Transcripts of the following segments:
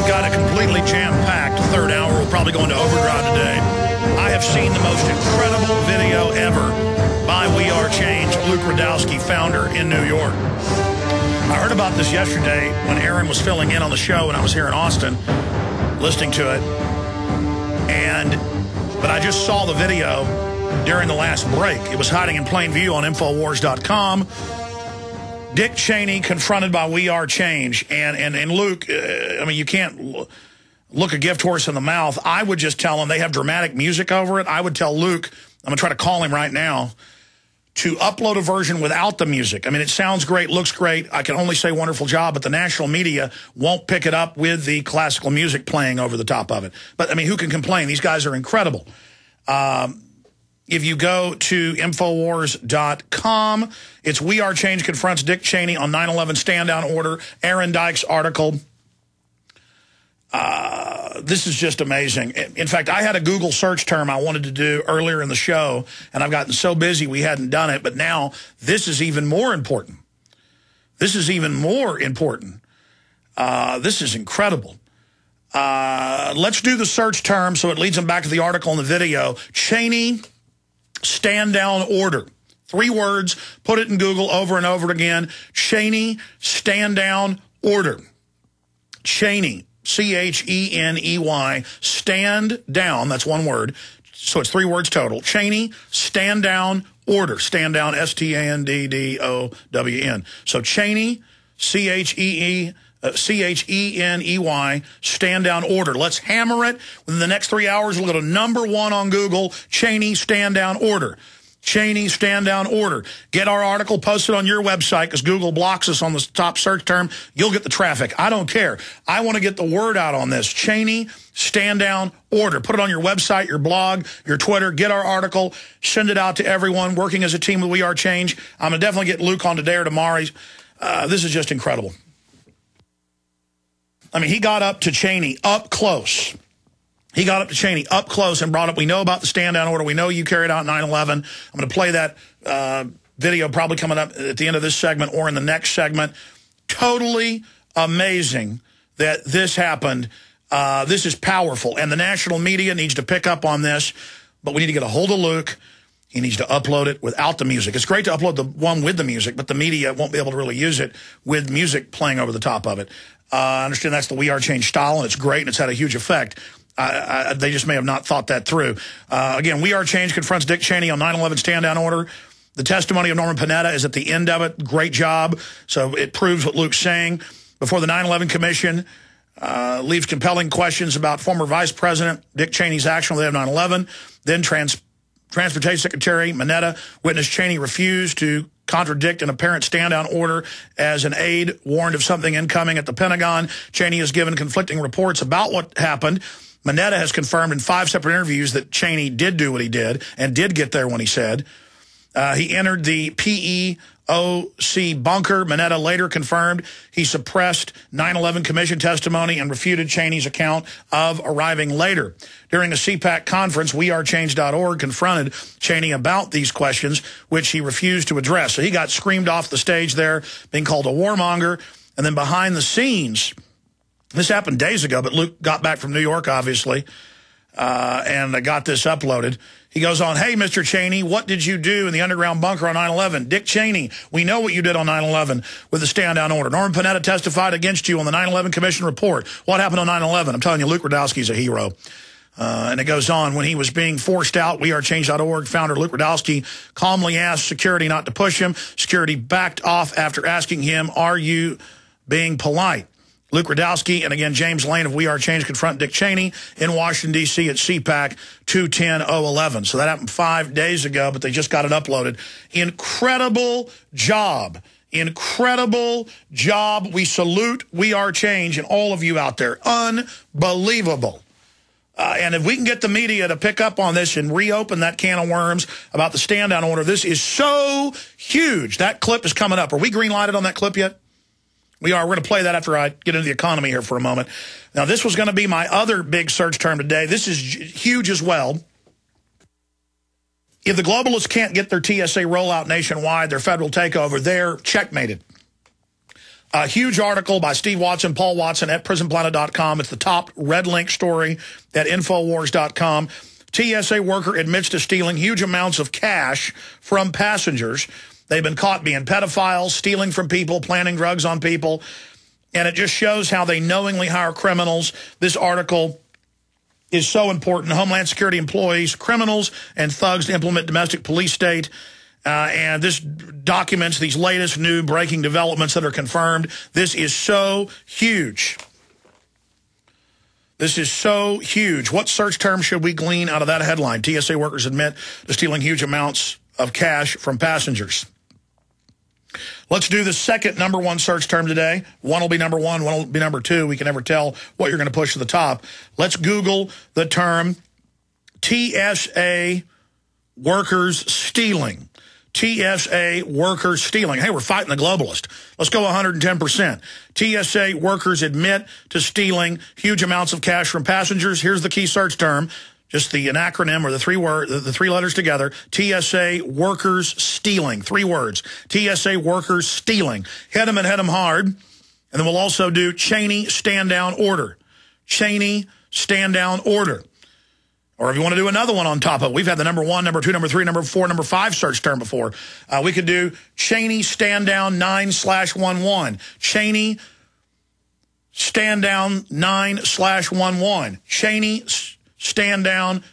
We've got a completely jam-packed third hour. We'll probably go into overdrive today. I have seen the most incredible video ever by We Are Change, Luke Rudkowski, founder in New York. I heard about this yesterday when Aaron was filling in on the show and I was here in Austin listening to it. But I just saw the video during the last break. It was hiding in plain view on Infowars.com. Dick Cheney confronted by We Are Change. And Luke, I mean, you can't look a gift horse in the mouth. I would just tell him, they have dramatic music over it. I would tell Luke, I'm going to try to call him right now, to upload a version without the music. I mean, it sounds great, looks great. I can only say wonderful job, but the national media won't pick it up with the classical music playing over the top of it. But, I mean, who can complain? These guys are incredible. If you go to Infowars.com, it's We Are Change confronts Dick Cheney on 9/11 stand-down order. Aaron Dyke's article. This is just amazing. In fact, I had a Google search term I wanted to do earlier in the show, and I've gotten so busy we hadn't done it. But now this is even more important. This is even more important. This is incredible. Let's do the search term so it leads them back to the article and the video. Cheney stand-down order. 3 words. Put it in Google over and over again. Cheney stand-down order. Cheney. C-H-E-N-E-Y, stand down, that's 1 word, so it's 3 words total. Cheney, stand down, order. Stand down, S-T-A-N-D-D-O-W-N. So Cheney, C-H-E-N-E-Y, stand down, order. Let's hammer it. Within the next 3 hours, we'll go to #1 on Google, Cheney, stand down, order. Cheney, stand down, order. Get our article posted on your website because Google blocks us on the top search term. You'll get the traffic. I don't care. I want to get the word out on this. Cheney, stand down, order. Put it on your website, your blog, your Twitter. Get our article. Send it out to everyone working as a team with We Are Change. I'm going to definitely get Luke on today or tomorrow. This is just incredible. I mean, he got up to Cheney up close. He got up to Cheney up close and brought up, we know about the stand-down order. We know you carried out 9/11. I'm going to play that video probably coming up at the end of this segment or in the next segment. Totally amazing that this happened. This is powerful. And the national media needs to pick up on this. But we need to get a hold of Luke. He needs to upload it without the music. It's great to upload the one with the music, but the media won't be able to really use it with music playing over the top of it. I understand that's the We Are Change style, and it's great, and it's had a huge effect. They just may have not thought that through. Again, We Are Change confronts Dick Cheney on 9/11 stand-down order. The testimony of Norman Panetta is at the end of it. Great job. So it proves what Luke's saying. Before the 9/11 Commission leaves compelling questions about former Vice President Dick Cheney's action on the day of 9/11. Then Transportation Secretary Panetta witnessed Cheney refuse to contradict an apparent stand-down order as an aide warned of something incoming at the Pentagon. Cheney has given conflicting reports about what happened. Panetta has confirmed in 5 separate interviews that Cheney did do what he did and did get there when he said. He entered the PEOC bunker. Panetta later confirmed he suppressed 9/11 Commission testimony and refuted Cheney's account of arriving later. During a CPAC conference, WeAreChange.org confronted Cheney about these questions, which he refused to address. So he got screamed off the stage there, being called a warmonger. And then behind the scenes, this happened days ago, but Luke got back from New York, obviously, and got this uploaded. He goes on, hey, Mr. Cheney, what did you do in the underground bunker on 9/11? Dick Cheney, we know what you did on 9/11 with the stand-down order. Norman Panetta testified against you on the 9/11 Commission report. What happened on 9/11? I'm telling you, Luke Rudkowski's a hero. And it goes on, when he was being forced out, WeAreChange.org founder Luke Rudkowski calmly asked security not to push him. Security backed off after asking him, are you being polite? Luke Rudkowski and, again, James Lane of We Are Change confront Dick Cheney in Washington, D.C. at CPAC 2/10/11. So that happened 5 days ago, but they just got it uploaded. Incredible job. Incredible job. We salute We Are Change and all of you out there. Unbelievable. And if we can get the media to pick up on this and reopen that can of worms about the stand-down order, this is so huge. That clip is coming up. Are we green-lighted on that clip yet? We are. We're going to play that after I get into the economy here for a moment. Now, this was going to be my other big search term today. This is huge as well. If the globalists can't get their TSA rollout nationwide, their federal takeover, they're checkmated. A huge article by Steve Watson, Paul Watson at prisonplanet.com. It's the top red link story at Infowars.com. TSA worker admits to stealing huge amounts of cash from passengers. They've been caught being pedophiles, stealing from people, planting drugs on people. And it just shows how they knowingly hire criminals. This article is so important. Homeland Security employees, criminals, and thugs to implement domestic police state. And this documents these latest new breaking developments that are confirmed. This is so huge. This is so huge. What search term should we glean out of that headline? TSA workers admit to stealing huge amounts of cash from passengers. Let's do the second #1 search term today. One will be #1, one will be #2. We can never tell what you're going to push to the top. Let's Google the term TSA workers stealing. TSA workers stealing. Hey, we're fighting the globalist. Let's go 110%. TSA workers admit to stealing huge amounts of cash from passengers. Here's the key search term. Just the acronym or the three letters together. TSA workers stealing. 3 words. TSA workers stealing. Hit them and hit them hard. And then we'll also do Cheney stand down order. Cheney stand down order. Or if you want to do another one on top of it, we've had the #1, #2, #3, #4, #5 search term before. We could do Cheney stand down 9/11. Cheney stand down 9/11. Cheney stand down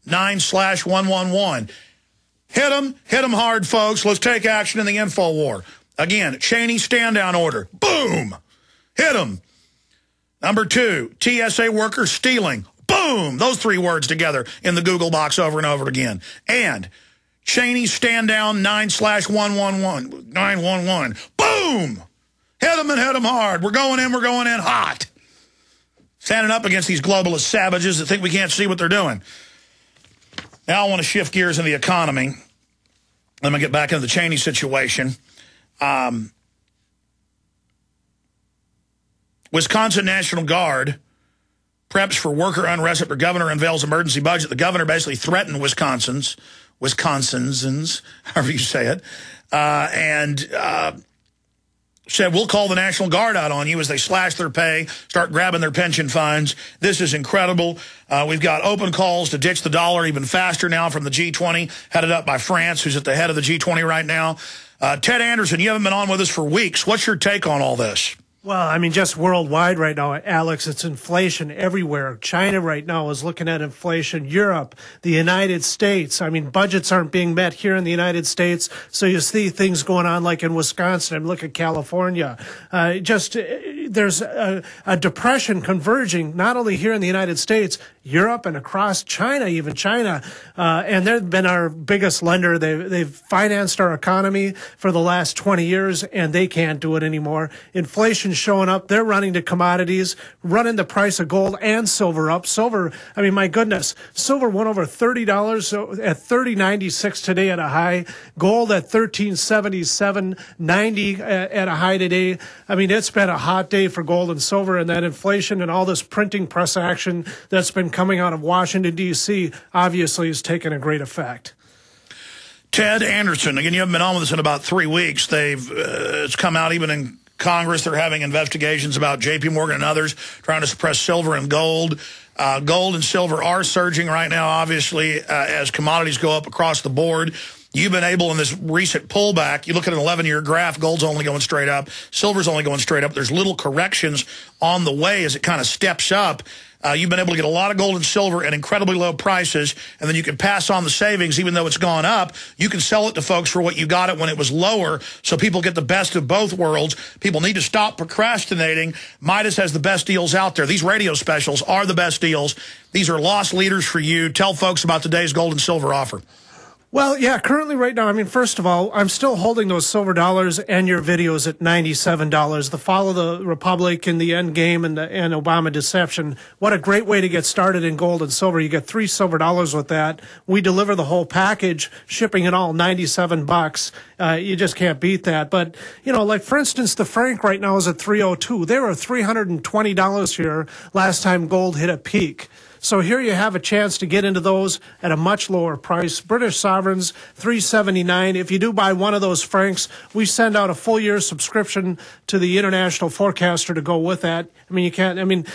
9/111. Hit them hard, folks. Let's take action in the info war. Again, Cheney stand down order. Boom. Hit them. #2, TSA workers stealing. Boom! Those 3 words together in the Google box over and over again. And Cheney stand down 9/111. Boom! Hit them and hit them hard. We're going in hot. Standing up against these globalist savages that think we can't see what they're doing. Now I want to shift gears in the economy. Let me get back into the Cheney situation. Wisconsin National Guard preps for worker unrest after governor unveils emergency budget. The governor basically threatened Wisconsinans, however you say it, and said, we'll call the National Guard out on you as they slash their pay, start grabbing their pension funds. This is incredible. We've got open calls to ditch the dollar even faster now from the G20, headed up by France, who's at the head of the G20 right now. Ted Anderson, you haven't been on with us for weeks. What's your take on all this? Well, I mean, just worldwide right now, Alex, it's inflation everywhere. China right now is looking at inflation. Europe, the United States. I mean, budgets aren't being met here in the United States. So you see things going on like in Wisconsin and look at California. There's a depression converging not only here in the United States, Europe and across China, even China. And they've been our biggest lender. They've financed our economy for the last 20 years, and they can't do it anymore. Inflation showing up. They're running to commodities, running the price of gold and silver up. Silver, I mean, my goodness, silver went over $30 so at $30.96 today at a high. Gold at $13.77.90 at a high today. I mean, it's been a hot day for gold and silver, and that inflation and all this printing press action that's been coming out of Washington, D.C. obviously has taken a great effect. Ted Anderson, again, you haven't been on with us in about 3 weeks. It's come out even in Congress. They're having investigations about J.P. Morgan and others trying to suppress silver and gold. Gold and silver are surging right now, obviously, as commodities go up across the board. You've been able in this recent pullback, you look at an 11-year graph, gold's only going straight up, silver's only going straight up. There's little corrections on the way as it kind of steps up. You've been able to get a lot of gold and silver at incredibly low prices, and then you can pass on the savings even though it's gone up. You can sell it to folks for what you got it when it was lower, so people get the best of both worlds. People need to stop procrastinating. Midas has the best deals out there. These radio specials are the best deals. These are lost leaders for you. Tell folks about today's gold and silver offer. Well, yeah, currently right now, I mean, first of all, I'm still holding those silver dollars and your videos at $97. The Follow the Republic and the End Game and Obama Deception. What a great way to get started in gold and silver. You get 3 silver dollars with that. We deliver the whole package, shipping it all $97. You just can't beat that. But, you know, like for instance, the franc right now is at $302. They were $320 here last time gold hit a peak. So here you have a chance to get into those at a much lower price. British sovereigns, $379. If you do buy one of those francs, we send out a full year subscription to the International Forecaster to go with that. I mean, you can't. I mean,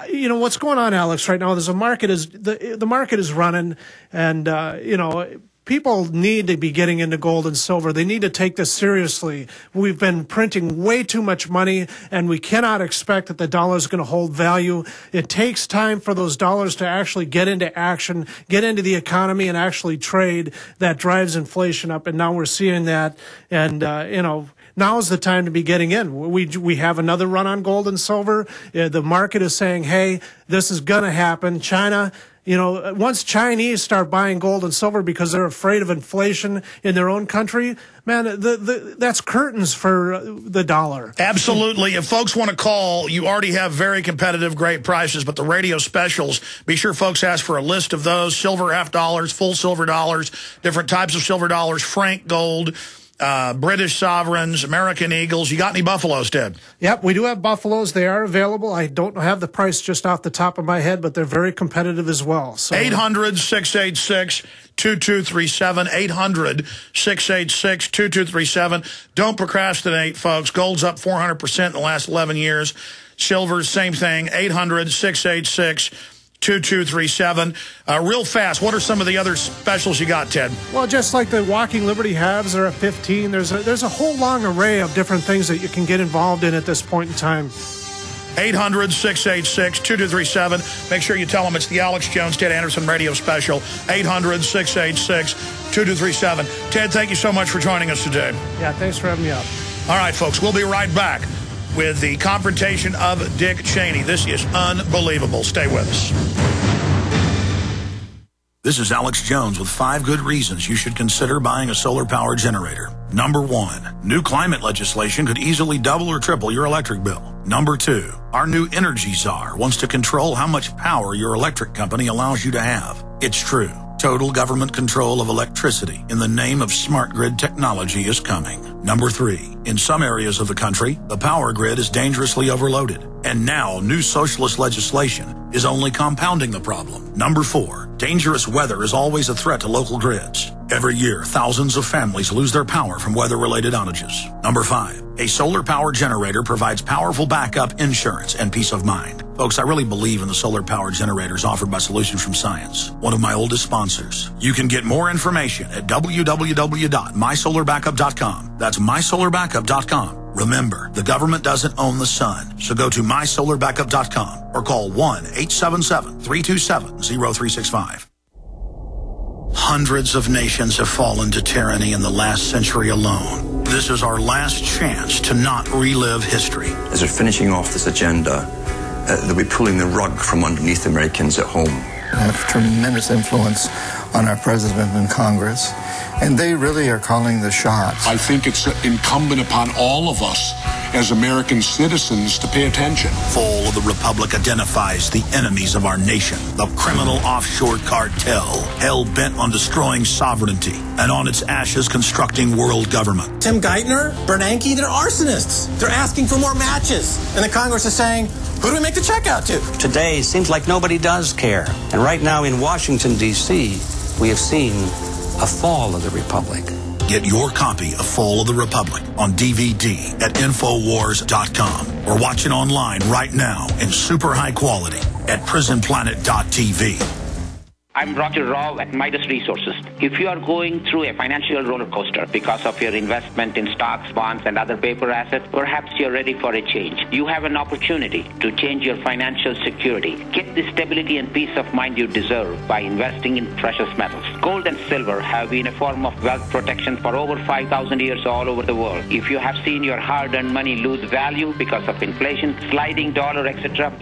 you know what's going on, Alex? Right now, there's a market is the market is running, and you know. People need to be getting into gold and silver. They need to take this seriously. We've been printing way too much money, and we cannot expect that the dollar is going to hold value. It takes time for those dollars to actually get into action, get into the economy, and actually trade. That drives inflation up, and now we're seeing that. And, you know, now is the time to be getting in. We have another run on gold and silver. The market is saying, hey, this is going to happen. China, you know, once Chinese start buying gold and silver because they're afraid of inflation in their own country, man, that's curtains for the dollar. Absolutely. If folks want to call, you already have very competitive, great prices, but the radio specials, be sure folks ask for a list of those. Silver half dollars, full silver dollars, different types of silver dollars, franc gold, British sovereigns, American eagles. You got any buffaloes, Ted? Yep, we do have buffaloes. They are available. I don't have the price just off the top of my head, but they're very competitive as well. So 800-686-2237, 800-686-2237. Don't procrastinate, folks. Gold's up 400% in the last 11 years. Silver's same thing, 800-686-2237. Real fast, what are some of the other specials you got, Ted? Well, just like the Walking Liberty halves are at 15, there's a whole long array of different things that you can get involved in at this point in time. 800-686-2237. Make sure you tell them it's the Alex Jones, Ted Anderson radio special. 800-686-2237. Ted, thank you so much for joining us today. Yeah, thanks for having me up. All right, folks, we'll be right back with the confrontation of Dick Cheney. This is unbelievable. Stay with us. This is Alex Jones with 5 good reasons you should consider buying a solar power generator. Number 1, new climate legislation could easily double or triple your electric bill. Number 2, our new energy czar wants to control how much power your electric company allows you to have. It's true. Total government control of electricity in the name of smart grid technology is coming. Number 3, in some areas of the country, the power grid is dangerously overloaded. And now new socialist legislation is only compounding the problem. Number 4, dangerous weather is always a threat to local grids. Every year, thousands of families lose their power from weather-related outages. Number 5, a solar power generator provides powerful backup insurance and peace of mind. Folks, I really believe in the solar power generators offered by Solutions from Science, one of my oldest sponsors. You can get more information at www.mysolarbackup.com. That's mysolarbackup.com. Remember, the government doesn't own the sun, so go to mysolarbackup.com or call 1-877-327-0365. Hundreds of nations have fallen to tyranny in the last century alone. This is our last chance to not relive history. As we're finishing off this agenda, they'll be pulling the rug from underneath Americans at home. They have tremendous influence on our president and Congress, and they really are calling the shots. I think it's incumbent upon all of us as American citizens to pay attention. Fall of the Republic identifies the enemies of our nation, the criminal offshore cartel, hell-bent on destroying sovereignty, and on its ashes constructing world government. Tim Geithner, Bernanke, they're arsonists. They're asking for more matches. And the Congress is saying, who do we make the check out to? Today, it seems like nobody does care. And right now in Washington, D.C., we have seen a fall of the Republic. Get your copy of Fall of the Republic on DVD at Infowars.com or watch it online right now in super high quality at prisonplanet.tv. I'm Roger Rao at Midas Resources. If you are going through a financial roller coaster because of your investment in stocks, bonds, and other paper assets, perhaps you're ready for a change. You have an opportunity to change your financial security. Get the stability and peace of mind you deserve by investing in precious metals. Gold and silver have been a form of wealth protection for over 5,000 years all over the world. If you have seen your hard-earned money lose value because of inflation, sliding dollar, etc.,